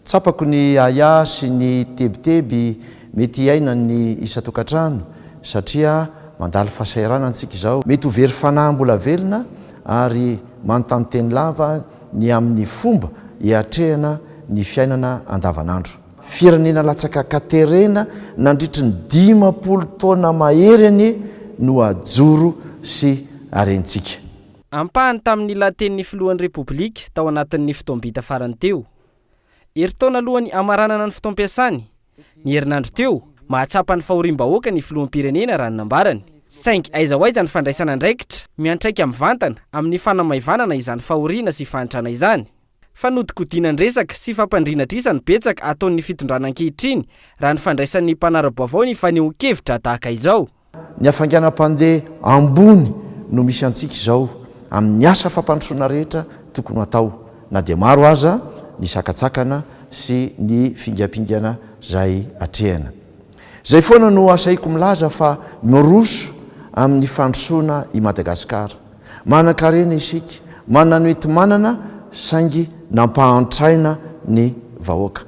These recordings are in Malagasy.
tsapako ny aya sy ny tebiteby mety iaina ny isa-tokantrano satria mandalo fahasairana antsika izao mety ho very fanahy mbola velona ary manontany teny lava ny amin'ny fomba hiatrehana ny fiainana andavanandro. Firenena latsaka katerena nandritry ny 50 taona mahery no ajoro sy arentsika. Ampahany tamin'ny laten'ny filohan'ny repoblika tao anatin'ny fotoam-bita farany teo. Eritaona alohan'ny amaranana ny fotoam-piasany, ny herinandro teo mahatsapa ny fahoriam-bahoaka ny filoham-pirenena raha ny nambarany. Saingy aiza ho aiza ny fandraisana andraikitra miantraika amin'ny vantana amin'ny fanamaivanana izany fahoriana sy fantrana izany. Fanodikodiana ny resaka sy fampandriana drisa ny betsaka ataon'ny fitondrana ankehitriny raha ny fandraisan'ny mpanara-baovao ny fanehoan-kevitra tahaka izao. Ny hafainganam-pandeha ambony no misy antsika izao amin'ny asa fampandrosoana rehetra tokony atao na dia maro aza ny sakatsakana sy ny fingapingana zay atrehana. Zay foana no asaiko milaza fa miroso amin'ny fandrosoana i Madagasikara. Manan-karena isika, mananoety manana saingy nampahantraina ny vahoaka.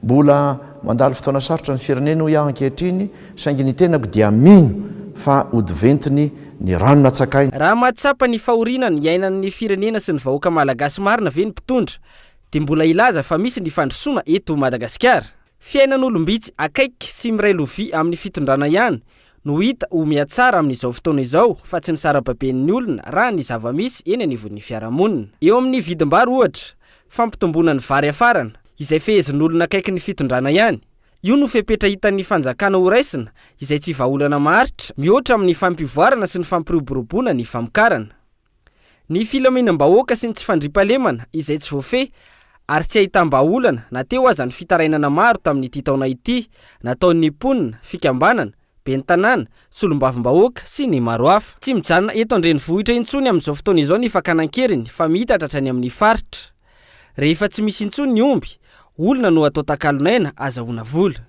Mbola mandalo fotoana sarotra ny firenena ho iaho ankehitriny saingy ny tenako dia mino fa odiventiny ny rano natsakaina. Raha mahatsapa ny fahoriana ny iainan'ny firenena sy ny vahoaka malagasy marina ve ny mpitondra dia mbola ilaza fa misy ny fandrosoana eto Madagasikara. Fiainan'olombitsy akaiky sy miray lovia amin'ny fitondrana ihany no hita ho mihatsara amin'izao fotoana izao fa tsy ny sara-baben'ny olona raha ny zava-misy eny anivon'ny fiarahamonina. Eo amin'ny vidim-bary ohatra, fampitomboana ny vary afarana izay fehezin'olona akaiky ny fitondrana ihany. Io no fepetra hitan'ny fanjakana ho raisina izay tsy vahaolana maharitra mihoatra amin'ny fampivoarana sy ny fampiroboroboana ny famokarana. Ny filaminam-bahoaka sy ny tsy fandriam-pahalemana izay tsy voafeh ary tsy ahitam-bahaolana na teo aza ny fitarainana maro tamin'ity taona ity nataon'ny mponina, fikambanana, ben'ny tanàna, solombavim-bahoaka sy ny maro hafa. Tsy mijanona eto an-drenivohitra intsony amin'izao fotoana izao ny fakanan-keriny fa mitatra hatrany amin'ny faritra. Rehefa tsy misy intsony ny omby, olona no atao takalonaina azahoana vola.